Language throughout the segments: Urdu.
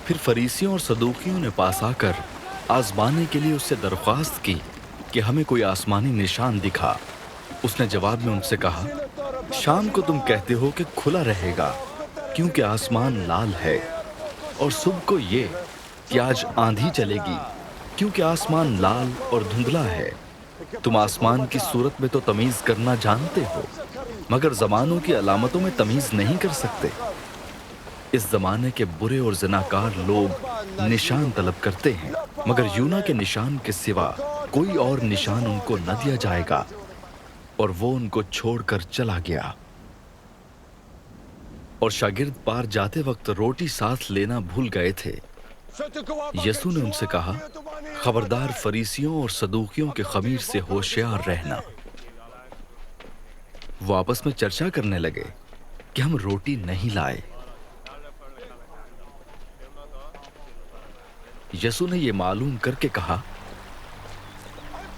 پھر فریسیوں اور صدوقیوں نے پاس آ کر آزمانے کے لیے اس سے درخواست کی کہ ہمیں کوئی آسمانی نشان دکھا۔ اس نے جواب میں ان سے کہا، شام کو تم کہتے ہو کہ کھلا رہے گا کیونکہ آسمان لال ہے، اور صبح کو یہ کہ آج آندھی چلے گی کیونکہ آسمان لال اور دھندلا ہے۔ تم آسمان کی صورت میں تو تمیز کرنا جانتے ہو، مگر زمانوں کی علامتوں میں تمیز نہیں کر سکتے۔ اس زمانے کے برے اور زناکار لوگ نشان طلب کرتے ہیں، مگر یونا کے نشان کے سوا کوئی اور نشان ان کو نہ دیا جائے گا۔ اور وہ ان کو چھوڑ کر چلا گیا۔ اور شاگرد پار جاتے وقت روٹی ساتھ لینا بھول گئے تھے۔ یسوع نے ان سے کہا، خبردار فریسیوں اور صدوقیوں کے خمیر سے ہوشیار رہنا۔ وہ آپس میں چرچا کرنے لگے کہ ہم روٹی نہیں لائے۔ یسوع نے یہ معلوم کر کے کہا،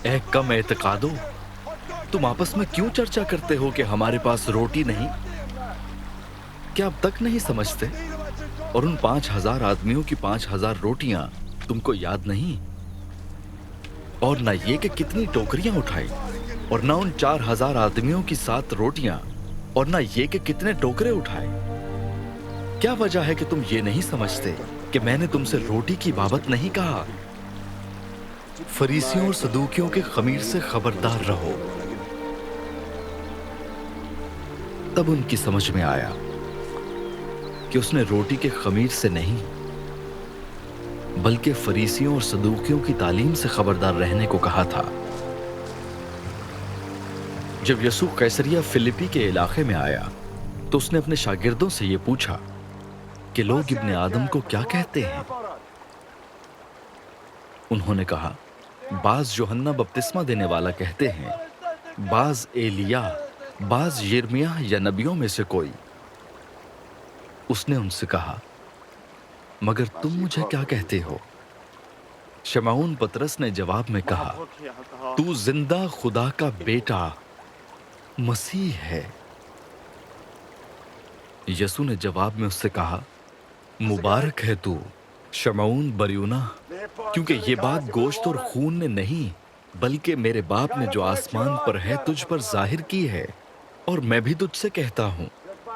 اے کم اعتقادو، تم آپس میں کیوں چرچا کرتے ہو کہ ہمارے پاس روٹی نہیں؟ کیا اب تک نہیں سمجھتے؟ اور ان 5,000 آدمیوں کی 5,000 روٹیاں تم کو یاد نہیں؟ اور نہ یہ کہ کتنی ٹوکریاں اٹھائی، اور نہ ان 4,000 آدمیوں کی 7 روٹیاں، اور نہ یہ کہ کتنے ٹوکرے اٹھائے؟ کیا وجہ ہے کہ تم یہ نہیں سمجھتے کہ میں نے تم سے روٹی کی بابت نہیں کہا؟ فریسیوں اور صدوقیوں کے خمیر سے خبردار رہو۔ تب ان کی سمجھ میں آیا کہ اس نے روٹی کے خمیر سے نہیں بلکہ فریسیوں اور صدوقیوں کی تعلیم سے خبردار رہنے کو کہا تھا۔ جب یسوع قیصریہ فلیپی کے علاقے میں آیا تو اس نے اپنے شاگردوں سے یہ پوچھا کہ لوگ ابن آدم کو کیا کہتے ہیں؟ انہوں نے کہا، بعض یوحنا بپتسمہ دینے والا کہتے ہیں، بعض ایلیا، بعض یرمیاہ یا نبیوں میں سے کوئی۔ اس نے ان سے کہا، مگر تم مجھے کیا کہتے ہو؟ شمعون پطرس نے جواب میں کہا، تو زندہ خدا کا بیٹا مسیح ہے۔ یسوع نے جواب میں اس سے کہا، مبارک ہے تو شمعون بریونا، کیونکہ یہ بات گوشت اور خون نے نہیں بلکہ میرے باپ نے جو آسمان پر ہے تجھ پر ظاہر کی ہے۔ اور میں بھی تجھ سے کہتا ہوں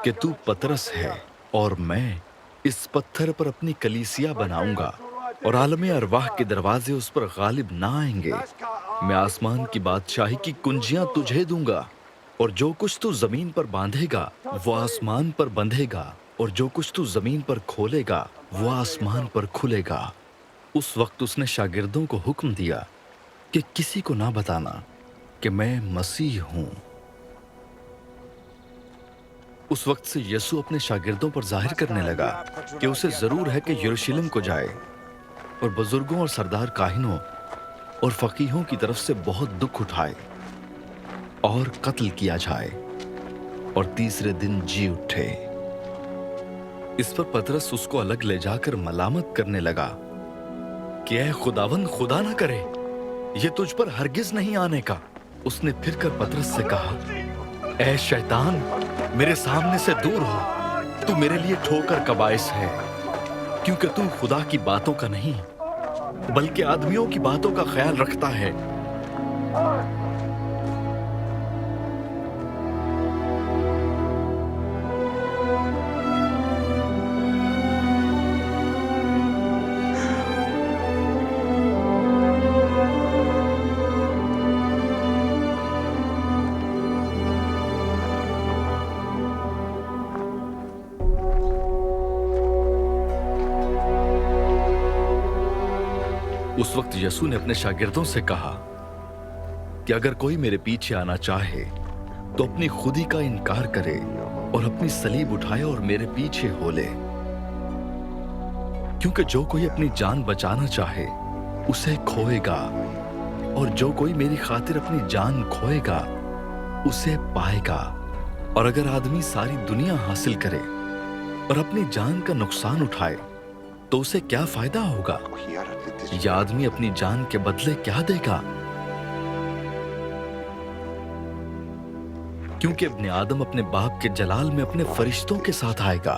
کہ تو پطرس ہے، اور میں اس پتھر پر اپنی کلیسیا بناؤں گا، اور عالم ارواح کے دروازے اس پر غالب نہ آئیں گے۔ میں آسمان کی بادشاہی کی کنجیاں تجھے دوں گا، اور جو کچھ تو زمین پر باندھے گا وہ آسمان پر بندھے گا، اور جو کچھ تو زمین پر کھولے گا وہ آسمان پر کھلے گا۔ اس وقت اس نے شاگردوں کو حکم دیا کہ کسی کو نہ بتانا کہ میں مسیح ہوں۔ اس وقت سے یسوع اپنے شاگردوں پر ظاہر کرنے لگا کہ اسے ضرور ہے کہ یروشلم کو جائے اور بزرگوں اور سردار کاہنوں اور فقیہوں کی طرف سے بہت دکھ اٹھائے اور قتل کیا جائے اور تیسرے دن جی اٹھے۔ اس پر پطرس اس کو الگ لے جا کر ملامت کرنے لگا کہ اے خداوند، خدا نہ کرے یہ تجھ پر ہرگز نہیں آنے کا۔ اس نے پھر کر پطرس سے کہا، اے شیطان، میرے سامنے سے دور ہو، تو میرے لیے ٹھوکر کا باعث ہے، کیونکہ تو خدا کی باتوں کا نہیں بلکہ آدمیوں کی باتوں کا خیال رکھتا ہے۔ اس وقت یسوع نے اپنے شاگردوں سے کہا کہ اگر کوئی میرے پیچھے آنا چاہے تو اپنی خودی کا انکار کرے اور اپنی صلیب اٹھائے اور میرے پیچھے ہو لے۔ کیونکہ جو کوئی اپنی جان بچانا چاہے اسے کھوئے گا، اور جو کوئی میری خاطر اپنی جان کھوئے گا اسے پائے گا۔ اور اگر آدمی ساری دنیا حاصل کرے اور اپنی جان کا نقصان اٹھائے تو اسے کیا فائدہ ہوگا؟ یا آدمی اپنی جان کے بدلے کیا دے گا؟ کیونکہ ابن آدم اپنے باپ کے جلال میں اپنے فرشتوں کے ساتھ آئے گا،